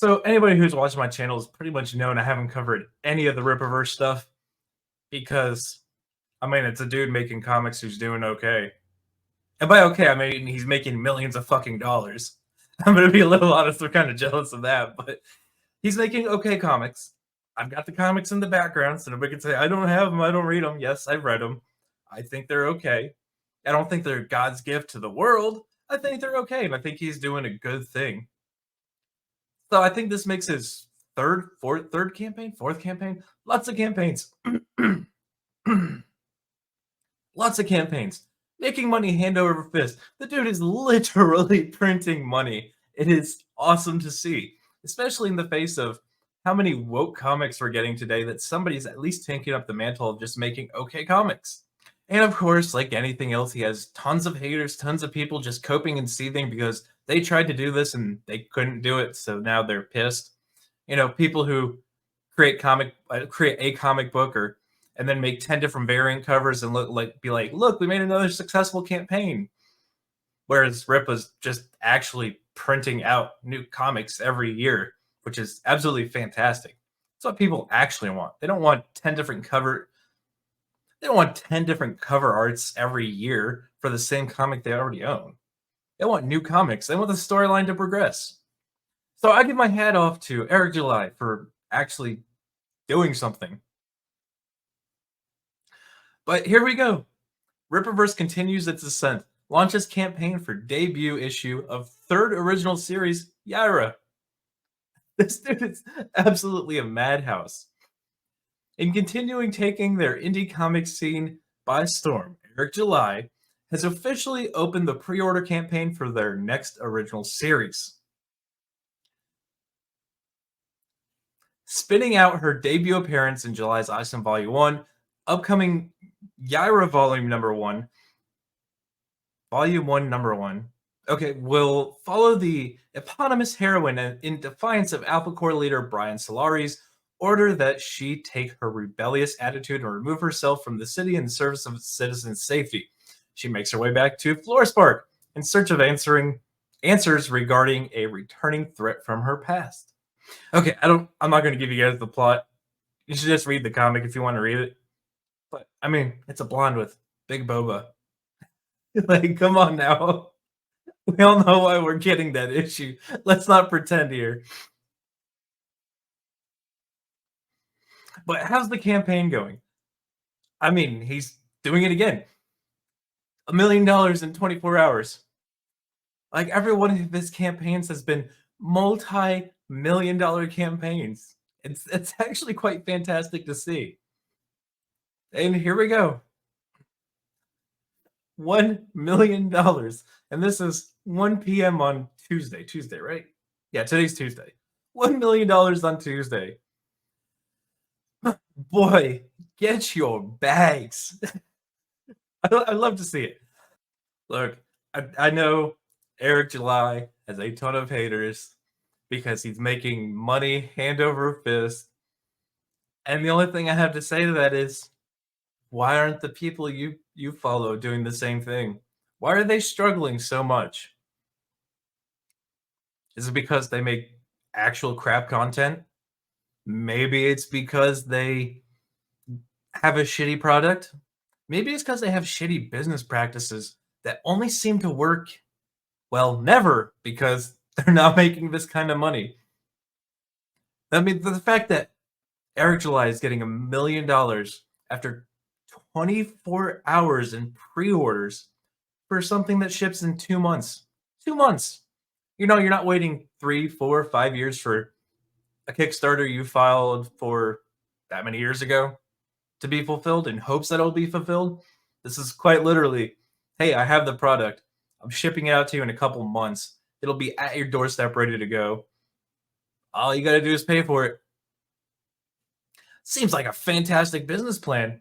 So anybody who's watching my channel is pretty much known I haven't covered any of the Rippaverse stuff because I mean it's a dude making comics who's doing okay. And by okay, I mean he's making millions of fucking dollars. I'm gonna be a little honest, I'm kind of jealous of that, but he's making okay comics. I've got the comics in the background, so nobody can say I don't have them, I don't read them. Yes, I've read them. I think they're okay. I don't think they're God's gift to the world. I think they're okay, and I think he's doing a good thing. So I think this makes his third campaign, fourth campaign. Lots of campaigns. Lots of campaigns. Making money hand over fist. The dude is literally printing money. It is awesome to see, especially in the face of how many woke comics we're getting today that somebody's at least taking up the mantle of just making okay comics. And of course, like anything else, he has tons of haters, tons of people just coping and seething because they tried to do this and they couldn't do it, so now they're pissed. You know, people who create a comic book or and then make 10 different variant covers and be like, look, we made another successful campaign. Whereas Rip was just actually printing out new comics every year, which is absolutely fantastic. That's what people actually want. They don't want 10 different cover arts every year for the same comic they already own. They want new comics. They want the storyline to progress. So I give my hat off to Eric July for actually doing something. But here we go. Rippaverse continues its ascent, launches campaign for debut issue of third original series, Yaira. This dude is absolutely a madhouse. In continuing taking their indie comic scene by storm, Eric July has officially opened the pre-order campaign for their next original series. Spinning out her debut appearance in July's Iceland Volume 1, upcoming Yaira Volume Number 1, Volume 1, Number 1, will follow the eponymous heroine in defiance of Alpha Corps leader Brian Solari's order that she take her rebellious attitude and remove herself from the city in service of citizens' safety. She makes her way back to Florespark in search of answers regarding a returning threat from her past. Okay, I'm not going to give you guys the plot. You should just read the comic if you want to read it. But I mean, it's a blonde with big boba. Like, come on now. We all know why we're getting that issue. Let's not pretend here. But how's the campaign going? I mean, he's doing it again. $1 million in 24 hours. Like, every one of his campaigns has been multi-million-dollar campaigns. It's actually quite fantastic to see. And here we go. $1 million. And this is 1 p.m. on Tuesday. Tuesday, right? Yeah, today's Tuesday. $1 million on Tuesday. Boy, get your bags. I'd love to see it. Look, I know Eric July has a ton of haters because he's making money hand over fist. And the only thing I have to say to that is, why aren't the people you follow doing the same thing? Why are they struggling so much? Is it because they make actual crap content? Maybe it's because they have a shitty product. Maybe it's because they have shitty business practices that only seem to work, well, never, because they're not making this kind of money. I mean, the fact that Eric July is getting $1 million after 24 hours in pre-orders for something that ships in 2 months. 2 months. You know, you're not waiting 3, 4, 5 years for a Kickstarter you filed for that many years ago to be fulfilled in hopes that it'll be fulfilled. This is quite literally, hey, I have the product. I'm shipping it out to you in a couple months. It'll be at your doorstep ready to go. All you got to do is pay for it. Seems like a fantastic business plan.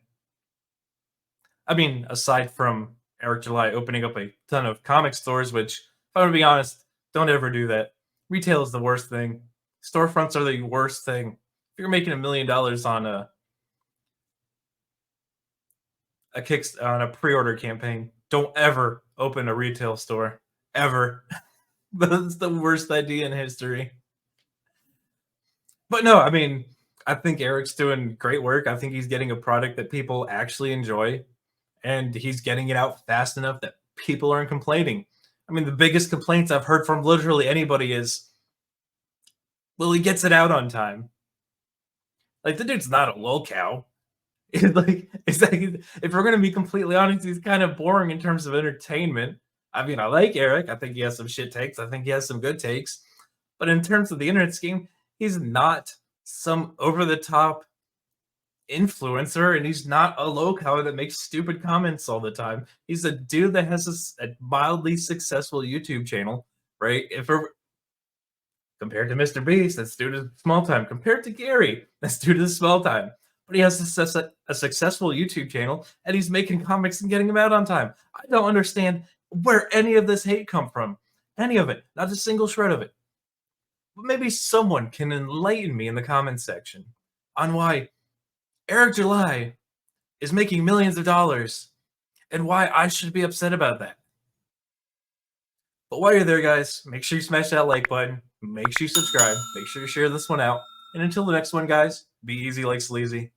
I mean, aside from Eric July opening up a ton of comic stores, which, if I'm going to be honest, don't ever do that. Retail is the worst thing. Storefronts are the worst thing. If you're making $1 million on on a pre-order campaign, don't ever open a retail store. Ever. That's the worst idea in history. But no, I mean, I think Eric's doing great work. I think he's getting a product that people actually enjoy, and he's getting it out fast enough that people aren't complaining. I mean, the biggest complaints I've heard from literally anybody is, well, he gets it out on time. Like, the dude's not a lolcow. It's like, if we're gonna be completely honest, he's kind of boring in terms of entertainment. I mean, I like Eric. I think he has some shit takes. I think he has some good takes. But in terms of the internet scheme, he's not some over the top influencer, and he's not a lolcow that makes stupid comments all the time. He's a dude that has a mildly successful YouTube channel, right? If we're compared to Mr. Beast, that's due to small time. Compared to Gary, that's due to the small time. But he has a successful YouTube channel, and he's making comics and getting them out on time. I don't understand where any of this hate come from. Any of it. Not a single shred of it. But maybe someone can enlighten me in the comments section on why Eric July is making millions of dollars and why I should be upset about that. But while you're there, guys, make sure you smash that like button. Make sure you subscribe. Make sure you share this one out. And until the next one, guys, be easy like sleazy.